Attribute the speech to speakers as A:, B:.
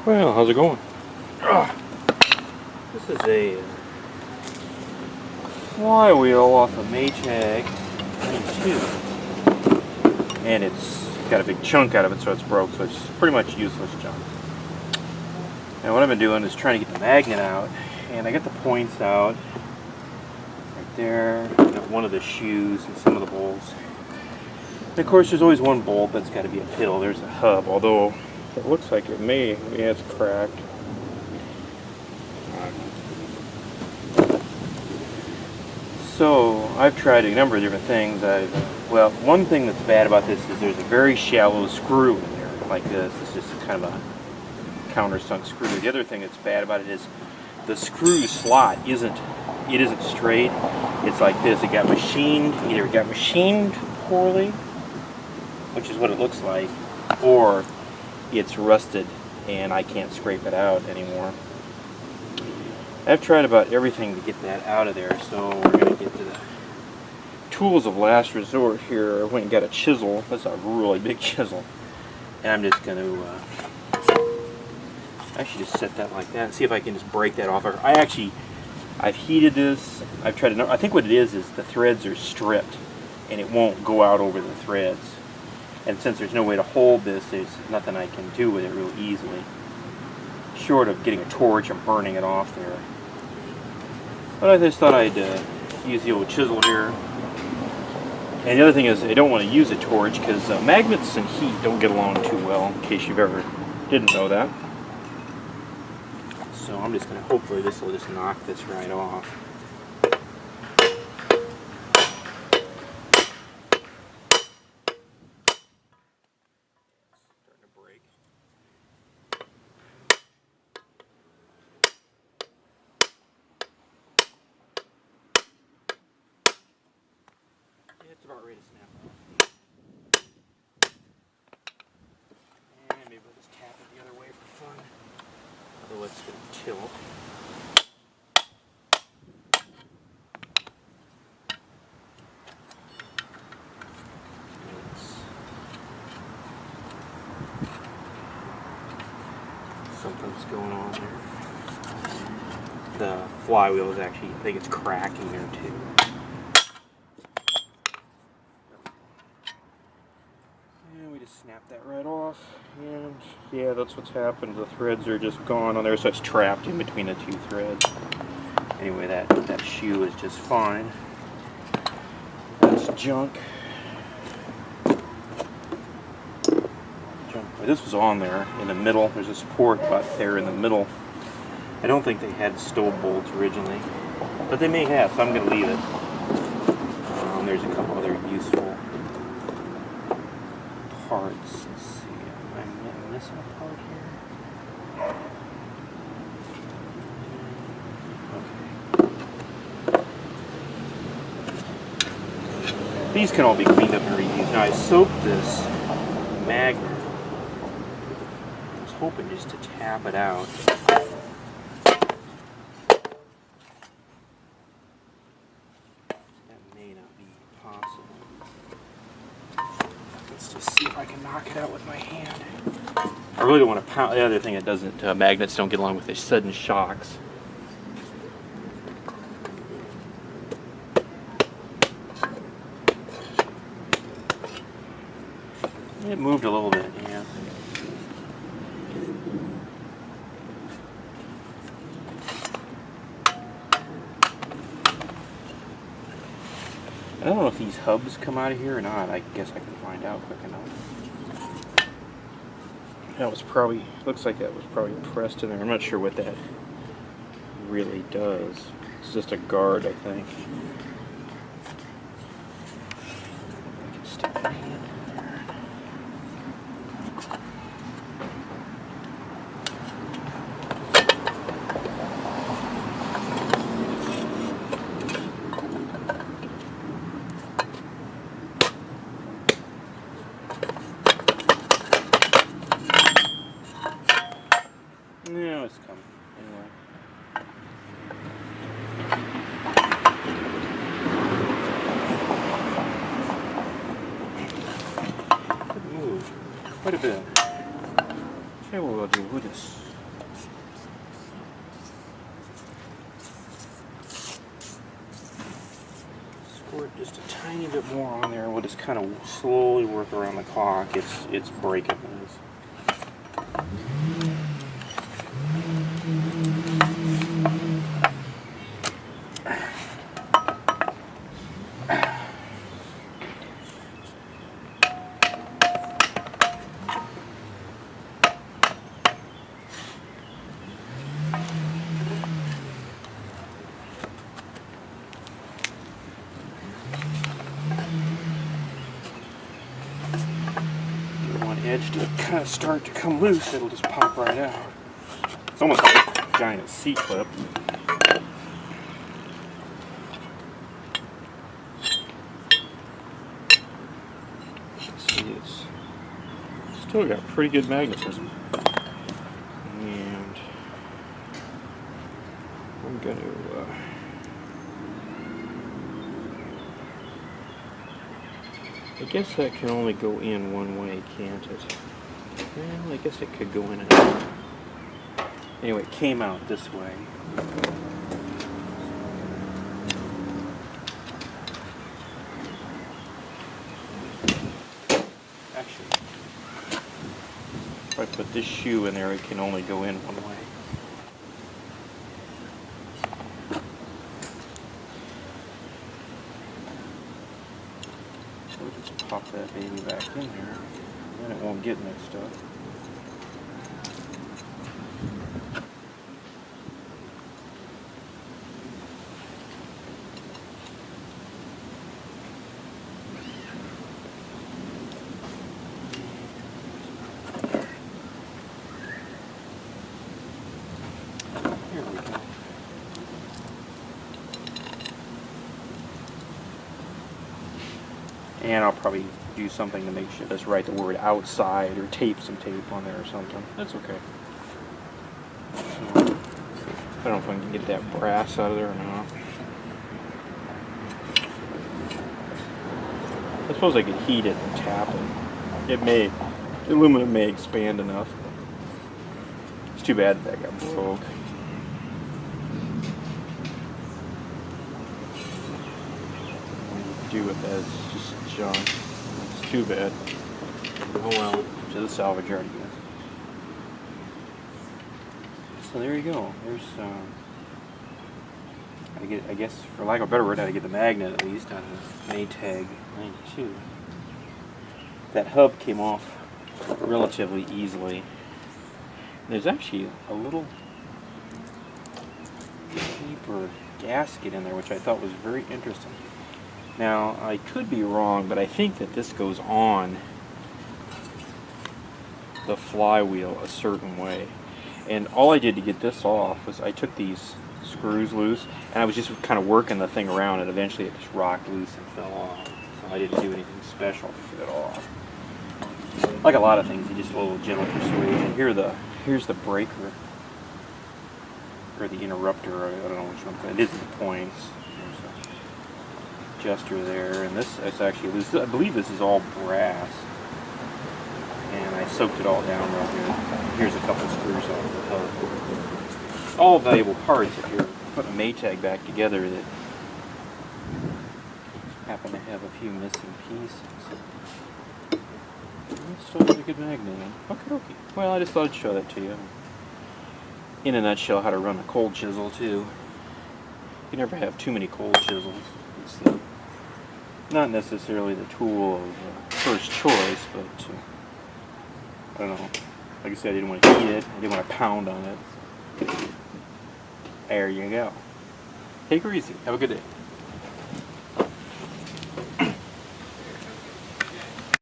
A: Well, how's it going?
B: This is a flywheel off a maytag 22, and it's got a big chunk out of it, so it's broke, so it's pretty much useless junk. And what I've been doing is trying to get the magnet out, and I got the points out right there. I got one of the shoes and some of the bolts. And of course, there's always one bolt that's got to be a pill. There's a hub, although it looks like it may, yeah, it's cracked. So I've tried a number of different things. Well, one thing that's bad about this is there's a very shallow screw in there, like this. It's just kind of a countersunk screw. The other thing that's bad about it is the screw slot isn't straight. It's like this. It got machined. Either it got machined poorly, which is what it looks like, or it's rusted and I can't scrape it out anymore. I've tried about everything to get that out of there, so we're going to get to the tools of last resort here. I went and got a chisel. That's a really big chisel. And I'm just going to actually just set that like that and see if I can just break that off. I've heated this. I've tried to, I think what it is the threads are stripped and it won't go out over the threads. And since there's no way to hold this, there's nothing I can do with it real easily. Short of getting a torch and burning it off there. But I just thought I'd use the old chisel here. And the other thing is, I don't want to use a torch because magnets and heat don't get along too well, in case you've ever didn't know that. So I'm just going to, hopefully this will just knock this right off. It's about ready to snap off. And maybe we'll just tap it the other way for fun. Although it's going to tilt. Something's going on there. The flywheel is actually, I think it's cracking there too. Snap that right off, and yeah, that's what's happened. The threads are just gone on there, so it's trapped in between the two threads. Anyway, that shoe is just fine. That's junk. This was on there in the middle. There's a support butt there in the middle. I don't think they had stove bolts originally, but they may have, so I'm going to leave it. There's a couple other useful parts. Let's see, am I missing a part here? Okay. These can all be cleaned up and reused. Now I soaked this magnet. I was hoping just to tap it out. That may not be possible. Let's just see if I can knock it out with my hand. I really don't want to pound. The other thing that doesn't, magnets don't get along with is sudden shocks. It moved a little bit, yeah. I don't know if these hubs come out of here or not. I guess I can find out quick enough. That was probably, looks like that was probably pressed in there. I'm not sure what that really does. It's just a guard, I think. I can stick my hand in there. No, it's coming. Anyway. It moved quite a bit. Okay, what we'll do, we'll just tiny bit more on there. We'll just kind of slowly work around the caulk. It's breaking this. Edge to kind of start to come loose, it'll just pop right out. It's almost like a giant C-clip. See, it's still got pretty good magnetism. And I'm going to I guess that can only go in one way, can't it? Well, I guess it could go in another. Anyway, it came out this way. Actually, if I put this shoe in there, it can only go in one way. Just pop that baby back in there, then it won't get mixed up. Here we go. And I'll probably do something to make sure let's write the word outside or tape some tape on there or something. That's okay. So, I don't know if I can get that brass out of there or not. I suppose I could heat it and tap it. It may, the aluminum may expand enough. It's too bad that got broke. Do with that is just junk. It's too bad. Oh well, to the salvage yard, I guess. So there you go. There's I guess for lack of a better word, how to get the magnet at least out of the maytag 92. That hub came off relatively easily. There's actually a little deeper gasket in there, which I thought was very interesting. Now, I could be wrong, but I think that this goes on the flywheel a certain way. And all I did to get this off was I took these screws loose, and I was just kind of working the thing around, and eventually it just rocked loose and fell off. So I didn't do anything special to get it off. Like a lot of things, you just a little gentle persuasion. Here's the breaker, or the interrupter, I don't know which one. It is the points. Adjuster there, and this is actually loose. I believe this is all brass, and I soaked it all down real good. Here's a couple screws off the hub. All valuable parts if you're putting a maytag back together that happen to have a few missing pieces. It's still a good magnet. Okay. Well, I just thought I'd show that to you. In a nutshell, how to run a cold chisel too. You never have too many cold chisels. It's not necessarily the tool of first choice, but I don't know. Like I said, I didn't want to heat it. I didn't want to pound on it. There you go. Take her easy. Have a good day.